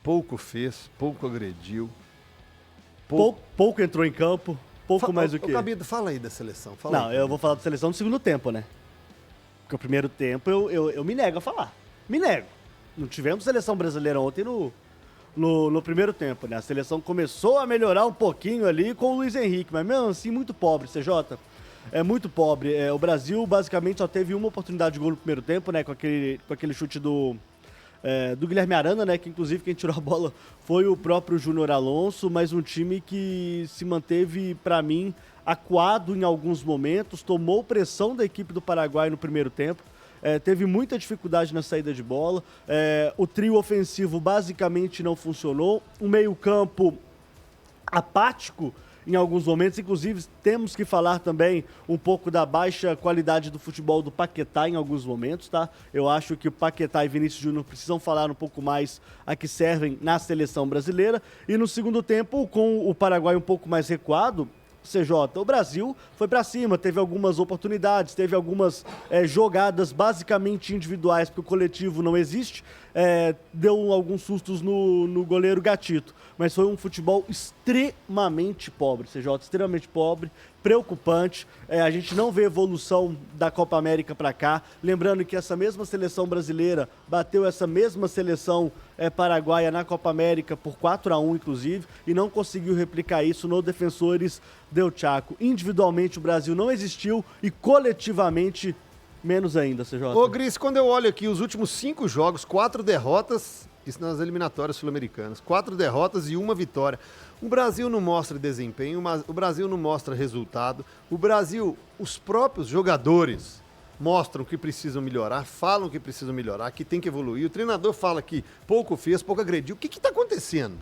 pouco fez, pouco agrediu. Pouco entrou em campo, pouco mais o quê? Gabido, fala aí da seleção. Eu vou falar da seleção no segundo tempo, né? Porque o primeiro tempo eu me nego a falar. Me nego. Não tivemos seleção brasileira ontem no primeiro tempo, né? A seleção começou a melhorar um pouquinho ali com o Luiz Henrique, mas mesmo assim muito pobre, CJ. É muito pobre. O Brasil basicamente só teve uma oportunidade de gol no primeiro tempo, né? Com aquele chute do Guilherme Arana, né? Que inclusive quem tirou a bola foi o próprio Júnior Alonso, mas um time que se manteve, pra mim, acuado em alguns momentos, tomou pressão da equipe do Paraguai no primeiro tempo. Teve muita dificuldade na saída de bola, o trio ofensivo basicamente não funcionou, o meio-campo apático em alguns momentos, inclusive temos que falar também um pouco da baixa qualidade do futebol do Paquetá em alguns momentos, tá? Eu acho que o Paquetá e Vinícius Júnior precisam falar um pouco mais a que servem na seleção brasileira, e no segundo tempo, com o Paraguai um pouco mais recuado, CJ, o Brasil foi pra cima, teve algumas oportunidades, teve algumas jogadas basicamente individuais, porque o coletivo não existe, deu alguns sustos no goleiro Gatito, mas foi um futebol extremamente pobre, CJ, extremamente pobre, preocupante. A gente não vê evolução da Copa América para cá. Lembrando que essa mesma seleção brasileira bateu essa mesma seleção paraguaia na Copa América por 4-1, inclusive, e não conseguiu replicar isso no Defensores del Chaco. Individualmente o Brasil não existiu e coletivamente menos ainda, CJ. Ô, Gris, quando eu olho aqui os últimos 5 jogos, 4 derrotas, isso nas eliminatórias sul-americanas, 4 derrotas e 1 vitória. O Brasil não mostra desempenho, mas o Brasil não mostra resultado. O Brasil, os próprios jogadores mostram que precisam melhorar, falam que precisam melhorar, que tem que evoluir. O treinador fala que pouco fez, pouco agrediu. O que está acontecendo?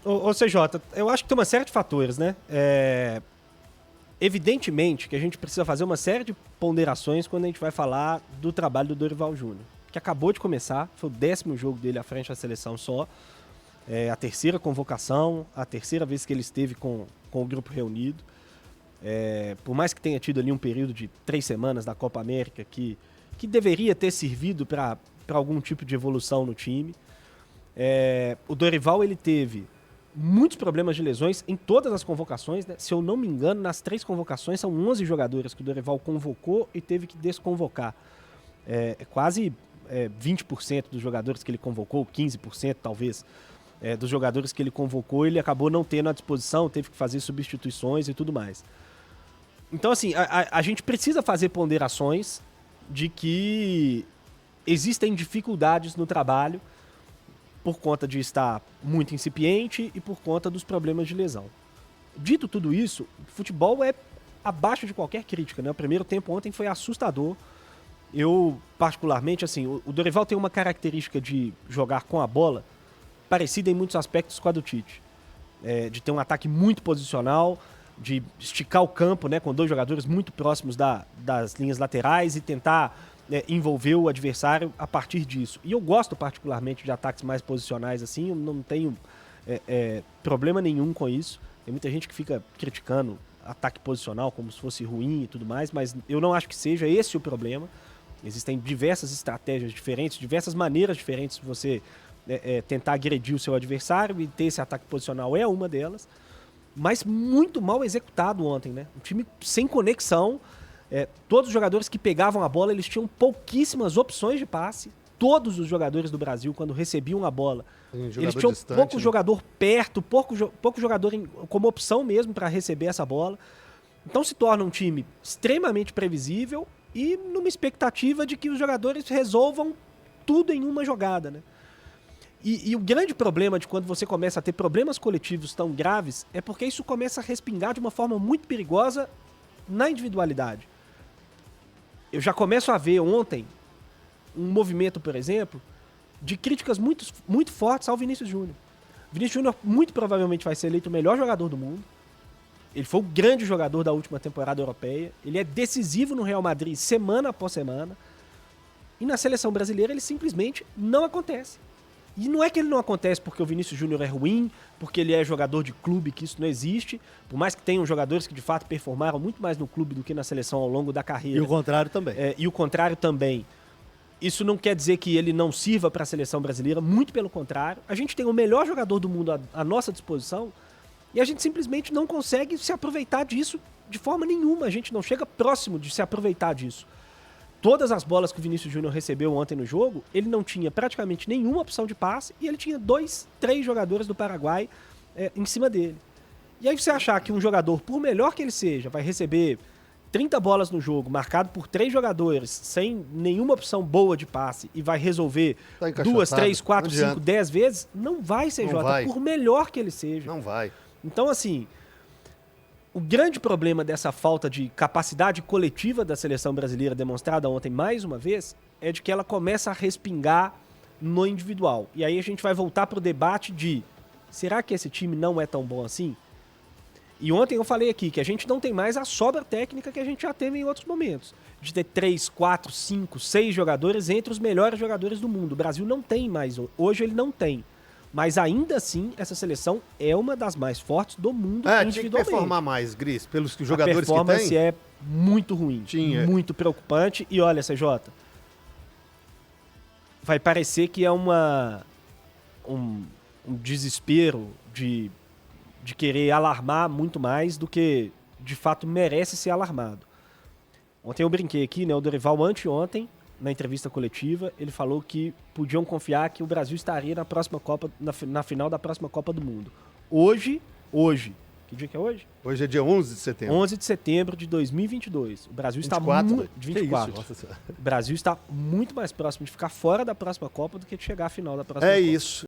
Ô, CJ, eu acho que tem uma série de fatores, né? Evidentemente que a gente precisa fazer uma série de ponderações quando a gente vai falar do trabalho do Dorival Júnior, que acabou de começar, foi o 10º jogo dele à frente da seleção só, a terceira convocação, a terceira vez que ele esteve com o grupo reunido. Por mais que tenha tido ali um período de 3 semanas da Copa América que deveria ter servido para algum tipo de evolução no time, o Dorival ele teve muitos problemas de lesões em todas as convocações, né? Se eu não me engano, nas 3 convocações são 11 jogadores que o Dorival convocou e teve que desconvocar. Quase 20% dos jogadores que ele convocou, 15% talvez, dos jogadores que ele convocou, ele acabou não tendo à disposição, teve que fazer substituições e tudo mais. Então, assim, a gente precisa fazer ponderações de que existem dificuldades no trabalho por conta de estar muito incipiente e por conta dos problemas de lesão. Dito tudo isso, o futebol é abaixo de qualquer crítica, né? O primeiro tempo ontem foi assustador. Eu, particularmente, assim, o Dorival tem uma característica de jogar com a bola parecida em muitos aspectos com a do Tite. De ter um ataque muito posicional, de esticar o campo, né, com 2 jogadores muito próximos das linhas laterais e tentar envolver o adversário a partir disso. E eu gosto particularmente de ataques mais posicionais assim, eu não tenho problema nenhum com isso. Tem muita gente que fica criticando ataque posicional como se fosse ruim e tudo mais, mas eu não acho que seja esse o problema. Existem diversas estratégias diferentes, diversas maneiras diferentes de você tentar agredir o seu adversário, e ter esse ataque posicional é uma delas, mas muito mal executado ontem, né? Um time sem conexão, todos os jogadores que pegavam a bola, eles tinham pouquíssimas opções de passe. Todos os jogadores do Brasil, quando recebiam a bola, eles tinham pouco jogador perto, pouco jogador como opção mesmo para receber essa bola. Então se torna um time extremamente previsível e numa expectativa de que os jogadores resolvam tudo em uma jogada, né? E o grande problema de quando você começa a ter problemas coletivos tão graves é porque isso começa a respingar de uma forma muito perigosa na individualidade. Eu já começo a ver ontem um movimento, por exemplo, de críticas muito, muito fortes ao Vinícius Júnior. Vinícius Júnior muito provavelmente vai ser eleito o melhor jogador do mundo. Ele foi o grande jogador da última temporada europeia. Ele é decisivo no Real Madrid semana após semana. E na seleção brasileira ele simplesmente não acontece. E não é que ele não acontece porque o Vinícius Júnior é ruim, porque ele é jogador de clube, que isso não existe. Por mais que tenham jogadores que de fato performaram muito mais no clube do que na seleção ao longo da carreira. E o contrário também. E o contrário também. Isso não quer dizer que ele não sirva para a seleção brasileira, muito pelo contrário. A gente tem o melhor jogador do mundo à nossa disposição e a gente simplesmente não consegue se aproveitar disso de forma nenhuma. A gente não chega próximo de se aproveitar disso. Todas as bolas que o Vinícius Júnior recebeu ontem no jogo, ele não tinha praticamente nenhuma opção de passe e ele tinha 2, 3 jogadores do Paraguai em cima dele. E aí você achar que um jogador, por melhor que ele seja, vai receber 30 bolas no jogo, marcado por 3 jogadores, sem nenhuma opção boa de passe, e vai resolver Tá 2, 3, 4, não 5, adianta. 10 vezes, não vai ser, Não Jota, vai. por melhor que ele seja. Não vai. Então, assim, o grande problema dessa falta de capacidade coletiva da seleção brasileira, demonstrada ontem mais uma vez, é de que ela começa a respingar no individual. E aí a gente vai voltar para o debate de, será que esse time não é tão bom assim? E ontem eu falei aqui que a gente não tem mais a sobra técnica que a gente já teve em outros momentos. De ter 3, 4, 5, 6 jogadores entre os melhores jogadores do mundo. O Brasil não tem mais. Hoje ele não tem. Mas ainda assim, essa seleção é uma das mais fortes do mundo Tinha que individualmente. performar mais, Gris, pelos A jogadores que performance tem. é muito ruim. Tinha. Muito preocupante. E olha, CJ, vai parecer que é um desespero de querer alarmar muito mais do que de fato merece ser alarmado. Ontem eu brinquei aqui, né? O Dorival anteontem, na entrevista coletiva, ele falou que podiam confiar que o Brasil estaria na próxima Copa, na final da próxima Copa do Mundo. Hoje, que dia que é hoje? Hoje é dia 11 de setembro. 11 de setembro de 2022. O Brasil está 24, muito... né? de 24. Que isso, nossa senhora. O Brasil está muito mais próximo de ficar fora da próxima Copa do que de chegar à final da próxima É Copa. isso.